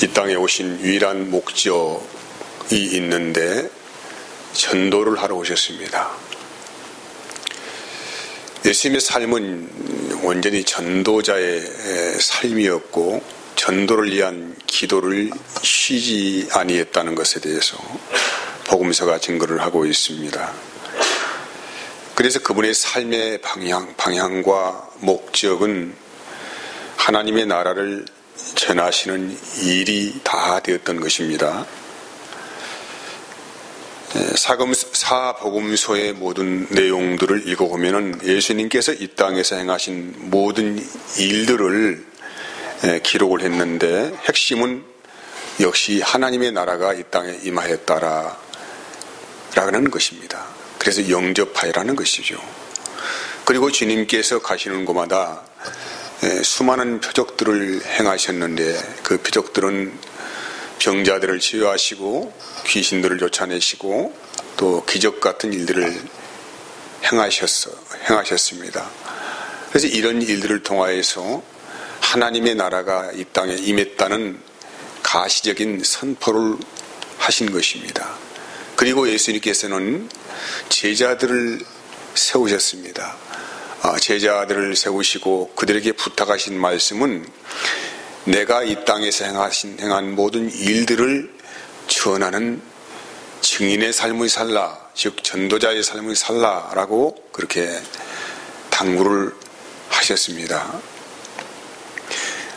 이 땅에 오신 유일한 목적이 있는데 전도를 하러 오셨습니다. 예수님의 삶은 완전히 전도자의 삶이었고 전도를 위한 기도를 쉬지 아니했다는 것에 대해서 복음서가 증거를 하고 있습니다. 그래서 그분의 삶의 방향과 목적은 하나님의 나라를 전하시는 일이 다 되었던 것입니다. 사복음서의 모든 내용들을 읽어보면 예수님께서 이 땅에서 행하신 모든 일들을 기록을 했는데 핵심은 역시 하나님의 나라가 이 땅에 임하였다라는 것입니다. 그래서 영접하여라는 것이죠. 그리고 주님께서 가시는 곳마다 수많은 표적들을 행하셨는데 그 표적들은 병자들을 치유하시고 귀신들을 쫓아내시고 또 기적 같은 일들을 행하셨습니다. 그래서 이런 일들을 통하여서 하나님의 나라가 이 땅에 임했다는 가시적인 선포를 하신 것입니다. 그리고 예수님께서는 제자들을 세우셨습니다. 제자들을 세우시고 그들에게 부탁하신 말씀은 내가 이 땅에서 행한 모든 일들을 전하는 증인의 삶을 살라, 즉 전도자의 삶을 살라라고 그렇게 당부를 하셨습니다.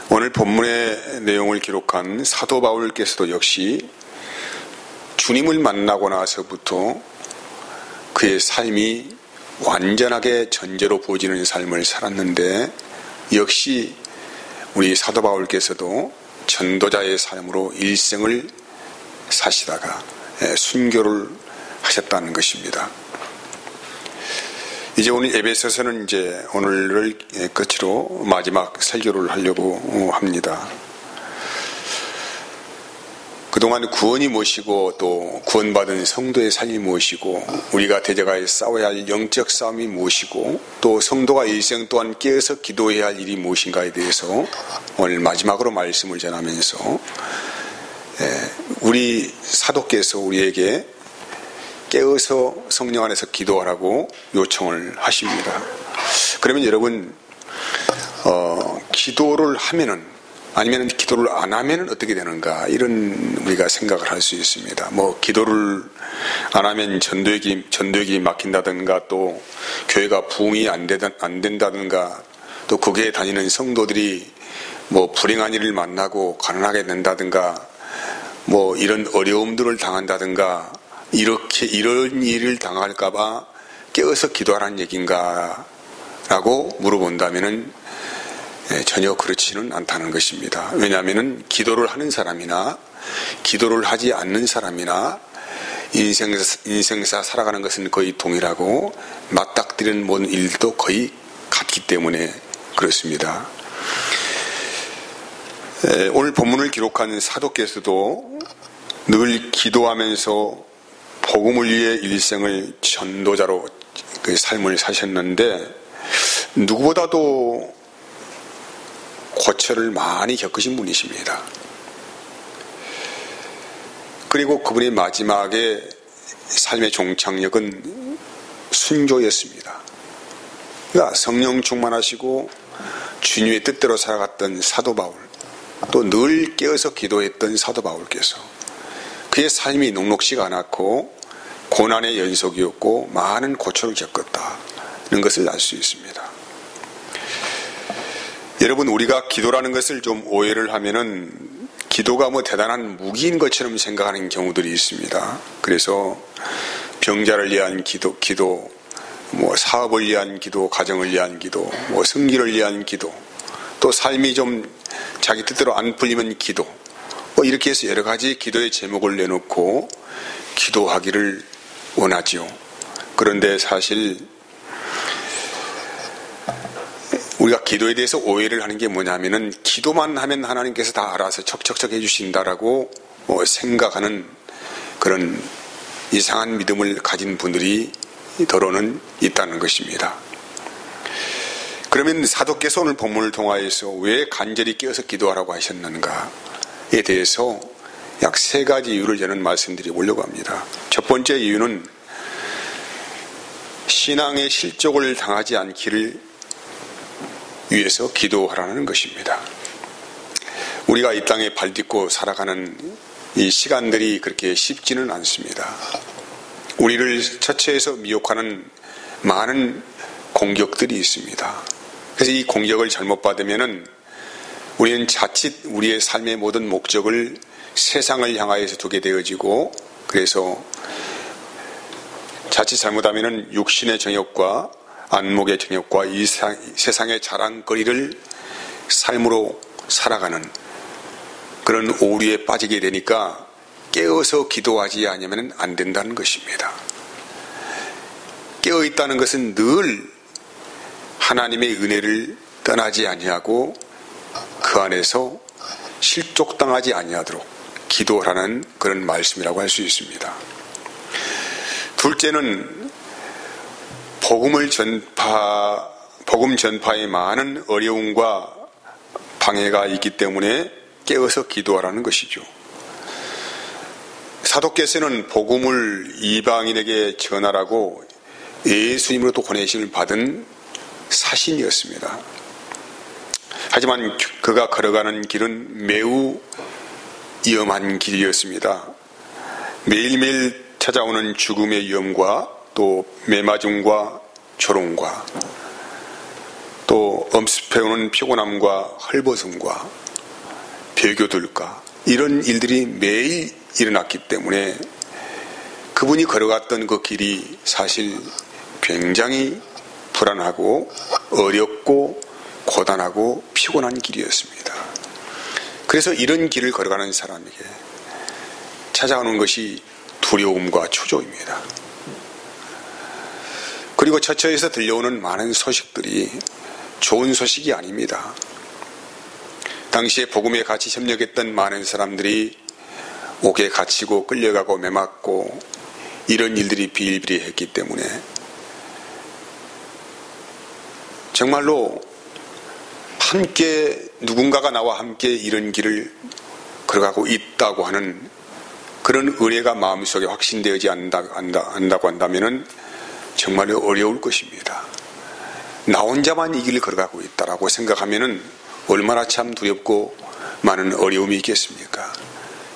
오늘 본문의 내용을 기록한 사도 바울께서도 역시 주님을 만나고 나서부터 그의 삶이 완전하게 전제로 보여지는 삶을 살았는데 역시 우리 사도 바울께서도 전도자의 삶으로 일생을 사시다가 순교를 하셨다는 것입니다. 이제 오늘 에베소서는 이제 오늘을 끝으로 마지막 설교를 하려고 합니다. 그동안 구원이 무엇이고 또 구원받은 성도의 삶이 무엇이고 우리가 대적하여 싸워야 할 영적 싸움이 무엇이고 또 성도가 일생 동안 깨어서 기도해야 할 일이 무엇인가에 대해서 오늘 마지막으로 말씀을 전하면서 우리 사도께서 우리에게 깨어서 성령 안에서 기도하라고 요청을 하십니다. 그러면 여러분 기도를 하면은 아니면 기도를 안 하면 어떻게 되는가 이런 우리가 생각을 할 수 있습니다. 뭐 기도를 안 하면 전도역이 막힌다든가 또 교회가 부흥이 안 된다든가 또 그 교회에 다니는 성도들이 뭐 불행한 일을 만나고 가난하게 된다든가 뭐 이런 어려움들을 당한다든가 이런 일을 당할까봐 깨어서 기도하라는 얘기인가 라고 물어본다면은 전혀 그렇지는 않다는 것입니다. 왜냐하면 기도를 하는 사람이나 기도를 하지 않는 사람이나 인생사 살아가는 것은 거의 동일하고 맞닥뜨리는 모든 일도 거의 같기 때문에 그렇습니다. 오늘 본문을 기록한 사도께서도 늘 기도하면서 복음을 위해 일생을 전도자로 그 삶을 사셨는데 누구보다도 고초를 많이 겪으신 분이십니다. 그리고 그분의 마지막에 삶의 종착역은 순교였습니다. 그러니까 성령 충만하시고 주님의 뜻대로 살아갔던 사도 바울, 또 늘 깨어서 기도했던 사도 바울께서 그의 삶이 녹록지가 않았고 고난의 연속이었고 많은 고초를 겪었다는 것을 알 수 있습니다. 여러분 우리가 기도라는 것을 좀 오해를 하면은 기도가 뭐 대단한 무기인 것처럼 생각하는 경우들이 있습니다. 그래서 병자를 위한 기도, 뭐 사업을 위한 기도, 가정을 위한 기도, 뭐 승기를 위한 기도, 또 삶이 좀 자기 뜻대로 안 풀리면 기도, 뭐 이렇게 해서 여러 가지 기도의 제목을 내놓고 기도하기를 원하지요. 그런데 사실 우리가 기도에 대해서 오해를 하는 게 뭐냐면은 기도만 하면 하나님께서 다 알아서 척척척 해주신다라고 생각하는 그런 이상한 믿음을 가진 분들이 더러는 있다는 것입니다. 그러면 사도께서 오늘 본문을 통하여서 왜 간절히 깨어서 기도하라고 하셨는가? 대해서 약 3가지 이유를 저는 말씀드리려고 합니다. 첫 번째 이유는 신앙의 실족을 당하지 않기를 위해서 기도하라는 것입니다. 우리가 이 땅에 발딛고 살아가는 이 시간들이 그렇게 쉽지는 않습니다. 우리를 처처해서 미혹하는 많은 공격들이 있습니다. 그래서 이 공격을 잘못 받으면은 우리는 자칫 우리의 삶의 모든 목적을 세상을 향하여서 두게 되어지고, 그래서 자칫 잘못하면은 육신의 정욕과 안목의 정욕과 이 세상의 자랑거리를 삶으로 살아가는 그런 오류에 빠지게 되니까 깨어서 기도하지 않으면 안 된다는 것입니다. 깨어 있다는 것은 늘 하나님의 은혜를 떠나지 아니하고 그 안에서 실족당하지 아니하도록 기도하라는 그런 말씀이라고 할 수 있습니다. 둘째는 복음 전파에 많은 어려움과 방해가 있기 때문에 깨어서 기도하라는 것이죠. 사도께서는 복음을 이방인에게 전하라고 예수님으로부터 권해심을 받은 사신이었습니다. 하지만 그가 걸어가는 길은 매우 위험한 길이었습니다. 매일매일 찾아오는 죽음의 위험과 또 매맞음과 조롱과 또 엄습해오는 피곤함과 헐벗음과 배교들과 이런 일들이 매일 일어났기 때문에 그분이 걸어갔던 그 길이 사실 굉장히 불안하고 어렵고 고단하고 피곤한 길이었습니다. 그래서 이런 길을 걸어가는 사람에게 찾아오는 것이 두려움과 초조입니다. 그리고 처처에서 들려오는 많은 소식들이 좋은 소식이 아닙니다. 당시에 복음에 같이 협력했던 많은 사람들이 옥에 갇히고 끌려가고 매맞고 이런 일들이 비일비재했기 때문에 정말로 함께 누군가가 나와 함께 이런 길을 걸어가고 있다고 하는 그런 은혜가 마음속에 확신되지 않는다고 한다면 정말로 어려울 것입니다. 나 혼자만 이 길을 걸어가고 있다라고 생각하면 얼마나 참 두렵고 많은 어려움이 있겠습니까?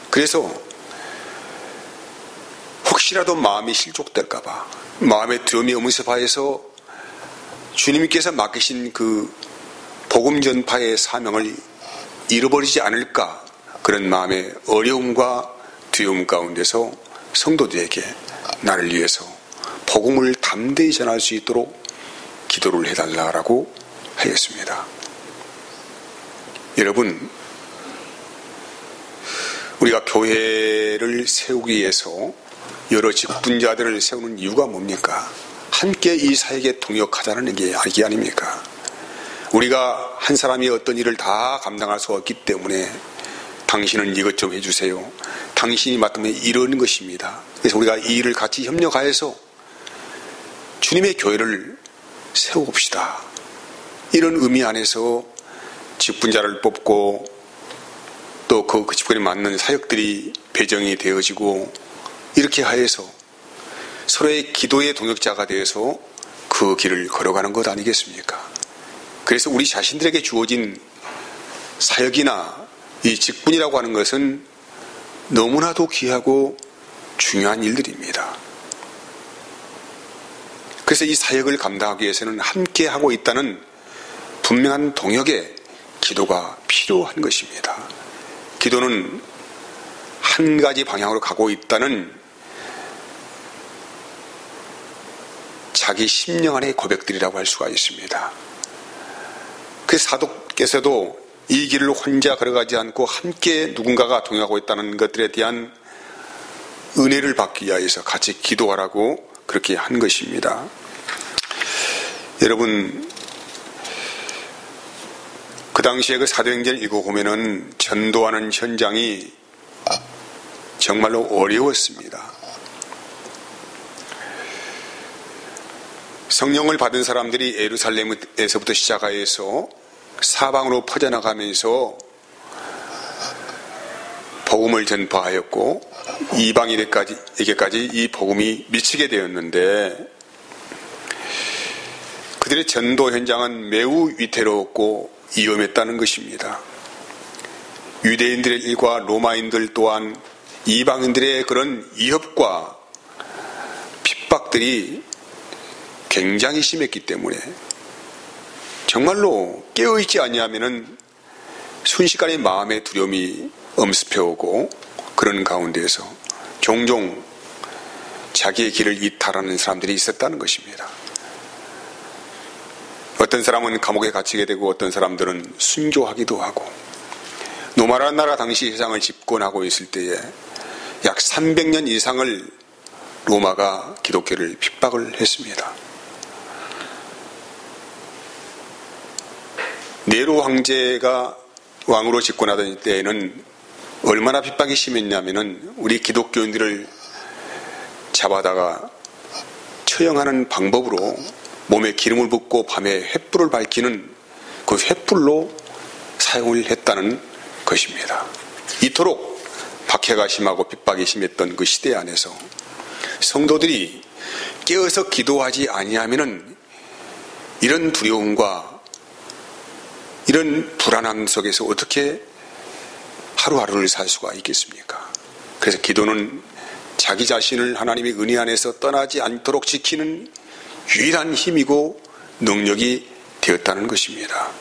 그래서 혹시라도 마음이 실족될까봐, 마음의 두려움이 엄습하여서 주님께서 맡기신 그 복음 전파의 사명을 잃어버리지 않을까, 그런 마음의 어려움과 두려움 가운데서 성도들에게 나를 위해서 복음을 담대히 전할 수 있도록 기도를 해달라고 하였습니다. 여러분, 우리가 교회를 세우기 위해서 여러 직분자들을 세우는 이유가 뭡니까? 함께 이 사역에 동역하자는 게 아닙니까? 우리가 한 사람이 어떤 일을 다 감당할 수 없기 때문에 당신은 이것 좀 해주세요, 당신이 맡으면 이러는 것입니다. 그래서 우리가 이 일을 같이 협력하여서 주님의 교회를 세워봅시다, 이런 의미 안에서 직분자를 뽑고 또 그 직분에 맞는 사역들이 배정이 되어지고 이렇게 하여서 서로의 기도의 동역자가 되어서 그 길을 걸어가는 것 아니겠습니까? 그래서 우리 자신들에게 주어진 사역이나 이 직분이라고 하는 것은 너무나도 귀하고 중요한 일들입니다. 그래서 이 사역을 감당하기 위해서는 함께 하고 있다는 분명한 동역의 기도가 필요한 것입니다. 기도는 한 가지 방향으로 가고 있다는 자기 심령 안의 고백들이라고 할 수가 있습니다. 그래서 사도께서도 이 길을 혼자 걸어가지 않고 함께 누군가가 동역하고 있다는 것들에 대한 은혜를 받기 위해서 같이 기도하라고 그렇게 한 것입니다. 여러분, 그 당시에 그 사도행전을 읽어보면은 전도하는 현장이 정말로 어려웠습니다. 성령을 받은 사람들이 예루살렘에서부터 시작하여서 사방으로 퍼져나가면서 복음을 전파하였고 이방인에게까지 이 복음이 미치게 되었는데 그들의 전도 현장은 매우 위태롭고 위험했다는 것입니다. 유대인들의 일과 로마인들 또한 이방인들의 그런 위협과 핍박들이 굉장히 심했기 때문에 정말로 깨어있지 아니하면은 순식간에 마음의 두려움이 엄습해오고 그런 가운데에서 종종 자기의 길을 이탈하는 사람들이 있었다는 것입니다. 어떤 사람은 감옥에 갇히게 되고 어떤 사람들은 순교하기도 하고 로마라는 나라 당시 세상을 집권하고 있을 때에 약 300년 이상을 로마가 기독교를 핍박을 했습니다. 네로 황제가 왕으로 집권하던 때에는 얼마나 핍박이 심했냐면은 우리 기독교인들을 잡아다가 처형하는 방법으로 몸에 기름을 붓고 밤에 횃불을 밝히는 그 횃불로 사용을 했다는 것입니다. 이토록 박해가 심하고 핍박이 심했던 그 시대 안에서 성도들이 깨어서 기도하지 아니하면은 이런 두려움과 이런 불안함 속에서 어떻게 하루하루를 살 수가 있겠습니까? 그래서 기도는 자기 자신을 하나님의 은혜 안에서 떠나지 않도록 지키는 유일한 힘이고 능력이 되었다는 것입니다.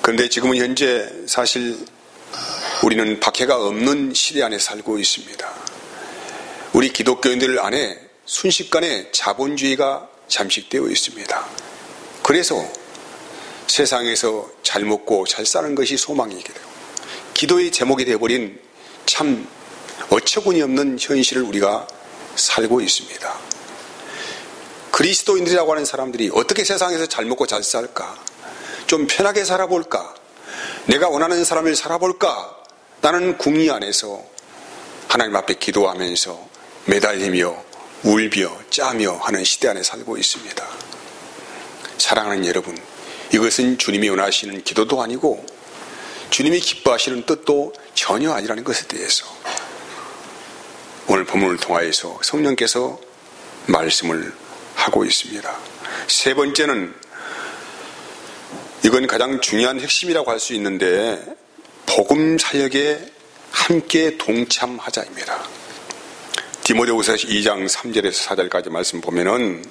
그런데 지금은 현재 사실 우리는 박해가 없는 시대 안에 살고 있습니다. 우리 기독교인들 안에 순식간에 자본주의가 잠식되어 있습니다. 그래서 세상에서 잘 먹고 잘 사는 것이 소망이게 되고 기도의 제목이 되어버린 참 어처구니 없는 현실을 우리가 살고 있습니다. 그리스도인들이라고 하는 사람들이 어떻게 세상에서 잘 먹고 잘 살까? 좀 편하게 살아볼까? 내가 원하는 삶을 살아볼까? 나는 궁리 안에서 하나님 앞에 기도하면서 매달리며 울며 짜며 하는 시대 안에 살고 있습니다. 사랑하는 여러분, 이것은 주님이 원하시는 기도도 아니고 주님이 기뻐하시는 뜻도 전혀 아니라는 것에 대해서 오늘 본문을 통하여서 성령께서 말씀을 하고 있습니다. 세 번째는 이건 가장 중요한 핵심이라고 할 수 있는데 복음 사역에 함께 동참하자입니다. 디모데후서 2장 3절에서 4절까지 말씀 보면은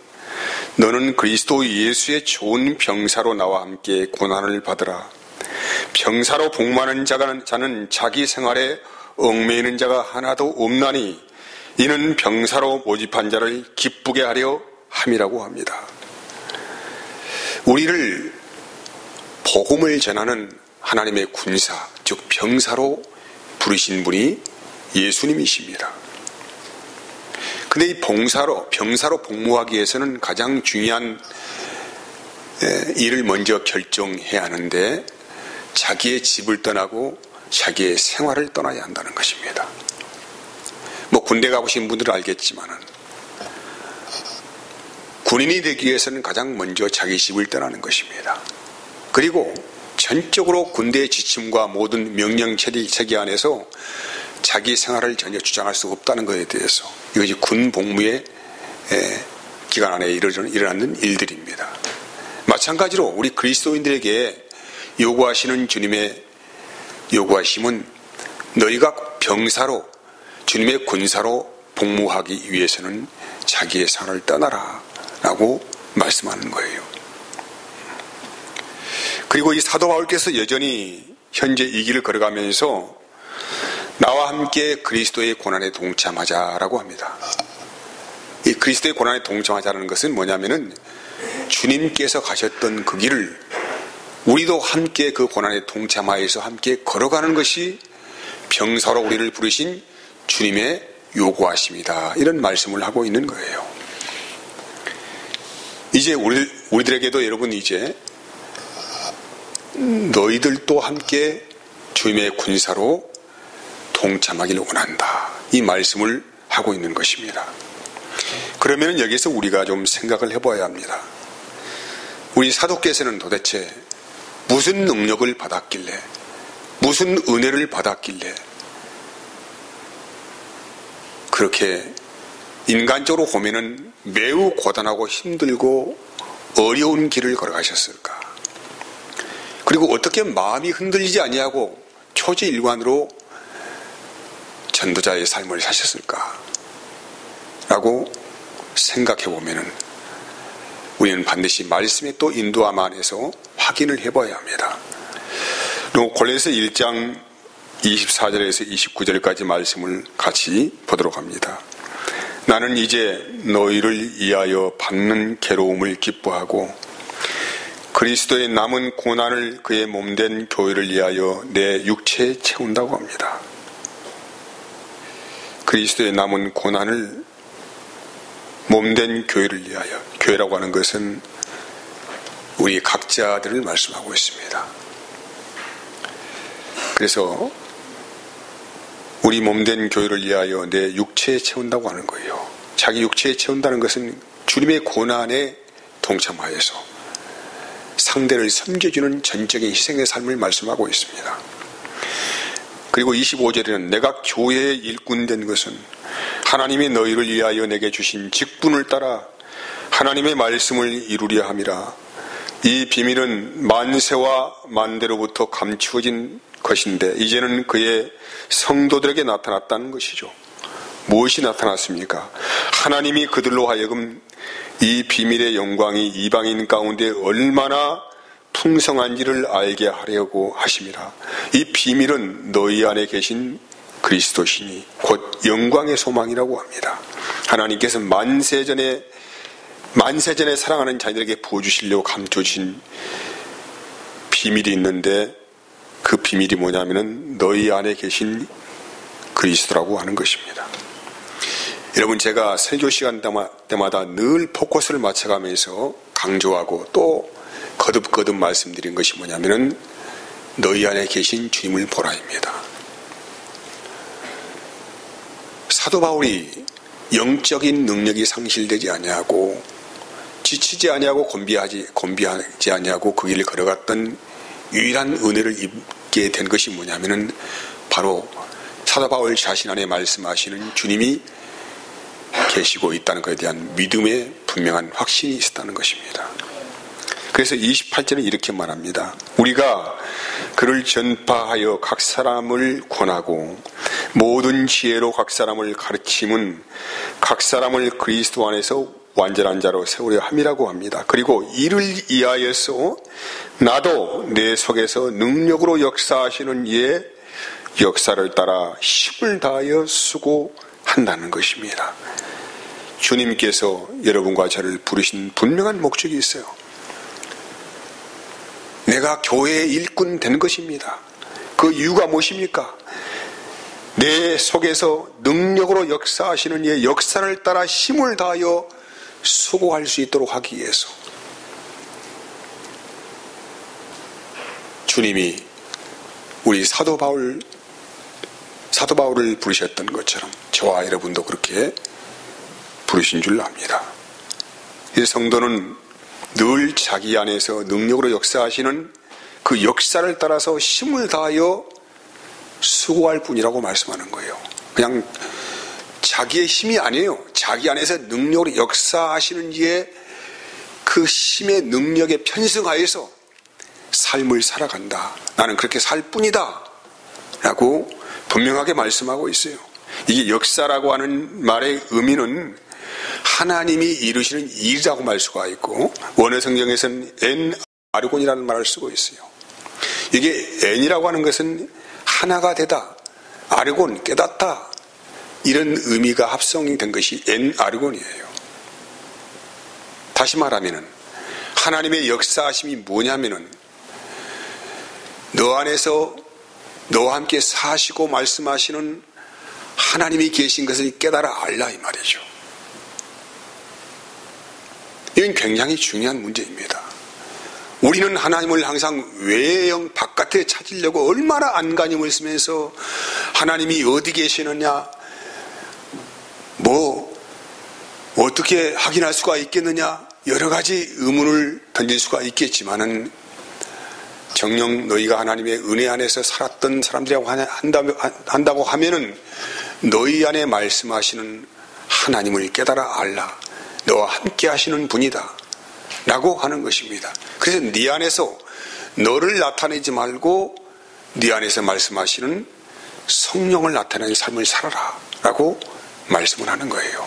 너는 그리스도 예수의 좋은 병사로 나와 함께 고난을 받으라. 병사로 복무하는 자는 자기 생활에 얽매이는 자가 하나도 없나니 이는 병사로 모집한 자를 기쁘게 하려 함이라고 합니다. 우리를 복음을 전하는 하나님의 군사, 즉 병사로 부르신 분이 예수님이십니다. 근데 이 병사로 복무하기 위해서는 가장 중요한 일을 먼저 결정해야 하는데 자기의 집을 떠나고 자기의 생활을 떠나야 한다는 것입니다. 뭐 군대 가보신 분들은 알겠지만은 군인이 되기 위해서는 가장 먼저 자기 집을 떠나는 것입니다. 그리고 전적으로 군대의 지침과 모든 명령 체계 안에서 자기 생활을 전혀 주장할 수 없다는 것에 대해서 이것이 군 복무의 기간 안에 일어나는 일들입니다. 마찬가지로 우리 그리스도인들에게 요구하시는 주님의 요구하심은 너희가 병사로 주님의 군사로 복무하기 위해서는 자기의 생활을 떠나라 라고 말씀하는 거예요. 그리고 이 사도 바울께서 여전히 현재 이 길을 걸어가면서 나와 함께 그리스도의 고난에 동참하자라고 합니다. 이 그리스도의 고난에 동참하자는 것은 뭐냐면은 주님께서 가셨던 그 길을 우리도 함께 그 고난에 동참하여서 함께 걸어가는 것이 병사로 우리를 부르신 주님의 요구하심이다. 이런 말씀을 하고 있는 거예요. 이제 우리들에게도 여러분 이제 너희들도 함께 주님의 군사로 동참하기를 원한다. 이 말씀을 하고 있는 것입니다. 그러면 여기서 우리가 좀 생각을 해봐야 합니다. 우리 사도께서는 도대체 무슨 능력을 받았길래 무슨 은혜를 받았길래 그렇게 인간적으로 보면은 매우 고단하고 힘들고 어려운 길을 걸어가셨을까? 그리고 어떻게 마음이 흔들리지 아니하고 초지일관으로 전도자의 삶을 사셨을까? 라고 생각해 보면은 우리는 반드시 말씀의 또 인도함 안에서 확인을 해봐야 합니다. 골로새 1장 24절에서 29절까지 말씀을 같이 보도록 합니다. 나는 이제 너희를 위하여 받는 괴로움을 기뻐하고 그리스도의 남은 고난을 그의 몸된 교회를 위하여 내 육체에 채운다고 합니다. 그리스도의 남은 고난을 몸된 교회를 위하여, 교회라고 하는 것은 우리 각자들을 말씀하고 있습니다. 그래서 우리 몸된 교회를 위하여 내 육체에 채운다고 하는 거예요. 자기 육체에 채운다는 것은 주님의 고난에 동참하여서 상대를 섬겨주는 전적인 희생의 삶을 말씀하고 있습니다. 그리고 25절에는 내가 교회의 일꾼 된 것은 하나님이 너희를 위하여 내게 주신 직분을 따라 하나님의 말씀을 이루려 함이라. 이 비밀은 만세와 만대로부터 감추어진 것인데 이제는 그의 성도들에게 나타났다는 것이죠. 무엇이 나타났습니까? 하나님이 그들로 하여금 이 비밀의 영광이 이방인 가운데 얼마나 풍성한지를 알게 하려고 하심이라. 이 비밀은 너희 안에 계신 그리스도시니 곧 영광의 소망이라고 합니다. 하나님께서 만세전에 사랑하는 자녀에게 부어주시려고 감춰주신 비밀이 있는데 그 비밀이 뭐냐면은 너희 안에 계신 그리스도라고 하는 것입니다. 여러분, 제가 설교 시간 때마다 늘 포커스를 맞춰가면서 강조하고 또 거듭거듭 말씀드린 것이 뭐냐면은 너희 안에 계신 주님을 보라입니다. 사도 바울이 영적인 능력이 상실되지 아니하고 지치지 아니하고 곤비하지 아니하고 그 길을 걸어갔던 유일한 은혜를 입게 된 것이 뭐냐면은 바로 사도 바울 자신 안에 말씀하시는 주님이 계시고 있다는 것에 대한 믿음의 분명한 확신이 있었다는 것입니다. 그래서 28절은 이렇게 말합니다. 우리가 그를 전파하여 각 사람을 권하고 모든 지혜로 각 사람을 가르침은 각 사람을 그리스도 안에서 완전한 자로 세우려 함이라고 합니다. 그리고 이를 위하여서 나도 내 속에서 능력으로 역사하시는 이의 역사를 따라 힘을 다하여 수고한다는 것입니다. 주님께서 여러분과 저를 부르신 분명한 목적이 있어요. 내가 교회의 일꾼 된 것입니다. 그 이유가 무엇입니까? 내 속에서 능력으로 역사하시는 이의 역사를 따라 힘을 다하여 수고할 수 있도록 하기 위해서 주님이 우리 사도 바울을 부르셨던 것처럼 저와 여러분도 그렇게 부르신 줄 압니다. 이 성도는 늘 자기 안에서 능력으로 역사하시는 그 역사를 따라서 힘을 다하여 수고할 뿐이라고 말씀하는 거예요. 그냥 자기의 힘이 아니에요. 자기 안에서 능력으로 역사하시는 이의 그 힘의 능력에 편승하여서 삶을 살아간다. 나는 그렇게 살 뿐이다. 라고 분명하게 말씀하고 있어요. 이게 역사라고 하는 말의 의미는 하나님이 이루시는 일이라고 말 수가 있고 원어 성경에서는 엔 아르곤이라는 말을 쓰고 있어요. 이게 엔이라고 하는 것은 하나가 되다, 아르곤 깨닫다 이런 의미가 합성이 된 것이 엔 아르곤이에요. 다시 말하면은 하나님의 역사하심이 뭐냐면은 너 안에서 너와 함께 사시고 말씀하시는 하나님이 계신 것을 깨달아 알라 이 말이죠. 이건 굉장히 중요한 문제입니다. 우리는 하나님을 항상 외형 바깥에 찾으려고 얼마나 안간힘을 쓰면서 하나님이 어디 계시느냐, 어떻게 확인할 수가 있겠느냐, 여러 가지 의문을 던질 수가 있겠지만은 정녕 너희가 하나님의 은혜 안에서 살았던 사람들이라고 한다고 하면은 너희 안에 말씀하시는 하나님을 깨달아 알라. 너와 함께 하시는 분이다 라고 하는 것입니다. 그래서 네 안에서 너를 나타내지 말고 네 안에서 말씀하시는 성령을 나타내는 삶을 살아라 라고 말씀을 하는 거예요.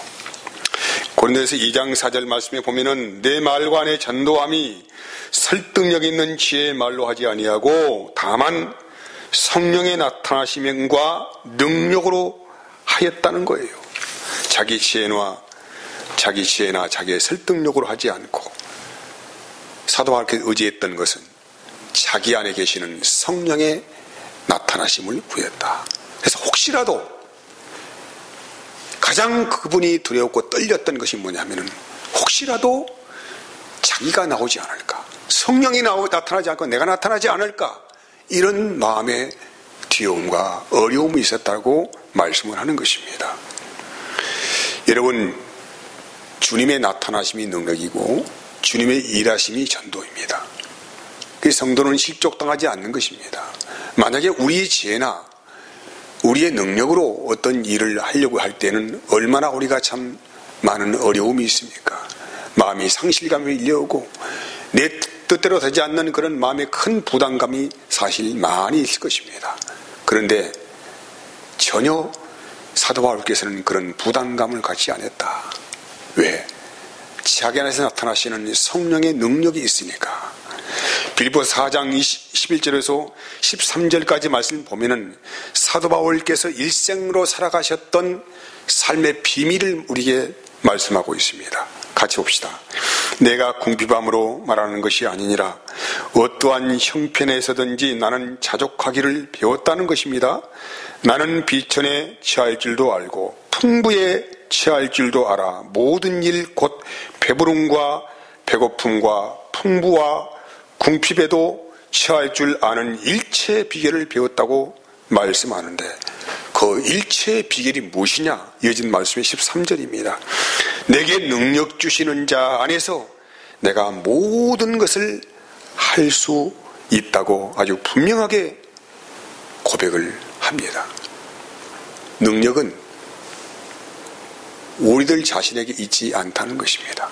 고린도서 2장 4절 말씀에 보면은 내 말과 내 전도함이 설득력 있는 지혜의 말로 하지 아니하고 다만 성령의 나타나심과 능력으로 하였다는 거예요. 자기 지혜나 자기의 설득력으로 하지 않고 사도 바울께서 의지했던 것은 자기 안에 계시는 성령의 나타나심을 구했다. 그래서 혹시라도 가장 그분이 두려웠고 떨렸던 것이 뭐냐면은 혹시라도 자기가 나오지 않을까, 성령이 나타나지 않고 내가 나타나지 않을까, 이런 마음의 두려움과 어려움이 있었다고 말씀을 하는 것입니다. 여러분, 주님의 나타나심이 능력이고 주님의 일하심이 전도입니다. 그래서 성도는 실족당하지 않는 것입니다. 만약에 우리의 지혜나 우리의 능력으로 어떤 일을 하려고 할 때는 얼마나 우리가 참 많은 어려움이 있습니까? 마음이 상실감이 밀려오고 내 뜻대로 되지 않는 그런 마음의 큰 부담감이 사실 많이 있을 것입니다. 그런데 전혀 사도 바울께서는 그런 부담감을 갖지 않았다. 왜? 자기 안에서 나타나시는 성령의 능력이 있으니까. 빌립보서 4장 11절에서 13절까지 말씀 보면은 사도 바울께서 일생으로 살아가셨던 삶의 비밀을 우리에게 말씀하고 있습니다. 같이 봅시다. 내가 궁핍함으로 말하는 것이 아니니라. 어떠한 형편에서든지 나는 자족하기를 배웠다는 것입니다. 나는 비천에 취할 줄도 알고 풍부에 취할 줄도 알아. 모든 일 곧 배부름과 배고픔과 풍부와 궁핍에도 취할 줄 아는 일체의 비결을 배웠다고 말씀하는데 그 일체의 비결이 무엇이냐? 이어진 말씀이 13절입니다. 내게 능력 주시는 자 안에서 내가 모든 것을 할 수 있다고 아주 분명하게 고백을 합니다. 능력은 우리들 자신에게 있지 않다는 것입니다.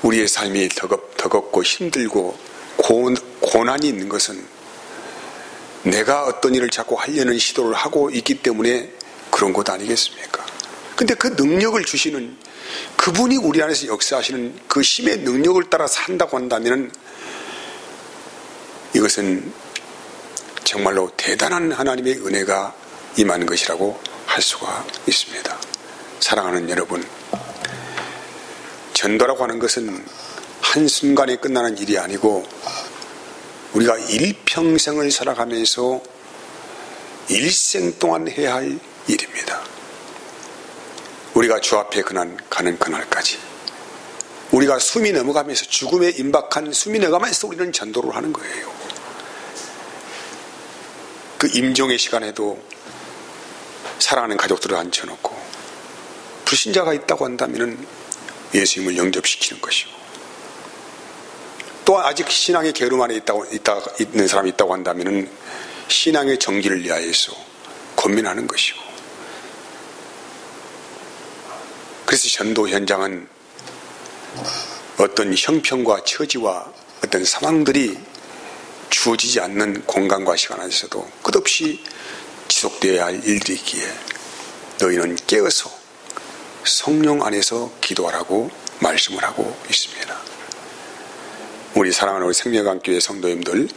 우리의 삶이 더겁고 힘들고 고난이 있는 것은 내가 어떤 일을 자꾸 하려는 시도를 하고 있기 때문에 그런 것 아니겠습니까? 근데 그 능력을 주시는 그분이 우리 안에서 역사하시는 그 힘의 능력을 따라 산다고 한다면 이것은 정말로 대단한 하나님의 은혜가 임하는 것이라고 할 수가 있습니다. 사랑하는 여러분, 전도라고 하는 것은 한순간에 끝나는 일이 아니고 우리가 일평생을 살아가면서 일생 동안 해야 할 일입니다. 우리가 주 앞에 가는 그날까지 우리가 숨이 넘어가면서 죽음에 임박한 숨이 넘어가면서 우리는 전도를 하는 거예요. 그 임종의 시간에도 사랑하는 가족들을 앉혀놓고 불신자가 있다고 한다면 예수님을 영접시키는 것이고 또 아직 신앙의 게으름 안에 있는 사람이 있다고 한다면 신앙의 정기를 위하여서 권면하는 것이고 그래서 전도 현장은 어떤 형편과 처지와 어떤 상황들이 주어지지 않는 공간과 시간 안에서도 끝없이 지속되어야 할 일들이기에 너희는 깨어서 성령 안에서 기도하라고 말씀을 하고 있습니다. 우리 사랑하는 우리 생명강교회 성도님들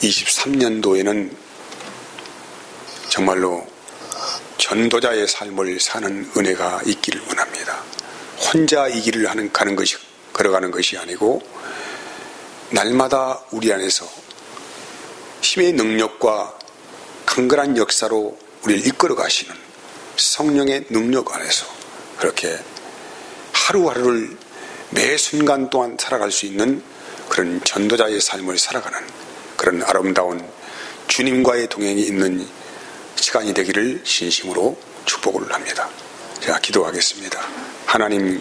2023년도에는 정말로 전도자의 삶을 사는 은혜가 있기를 원합니다. 혼자 이 길을 걸어가는 것이 아니고 날마다 우리 안에서 힘의 능력과 강건한 역사로 우리를 이끌어 가시는 성령의 능력 안에서 그렇게 하루하루를 매 순간 동안 살아갈 수 있는 그런 전도자의 삶을 살아가는 그런 아름다운 주님과의 동행이 있는 시간이 되기를 진심으로 축복을 합니다. 제가 기도하겠습니다. 하나님,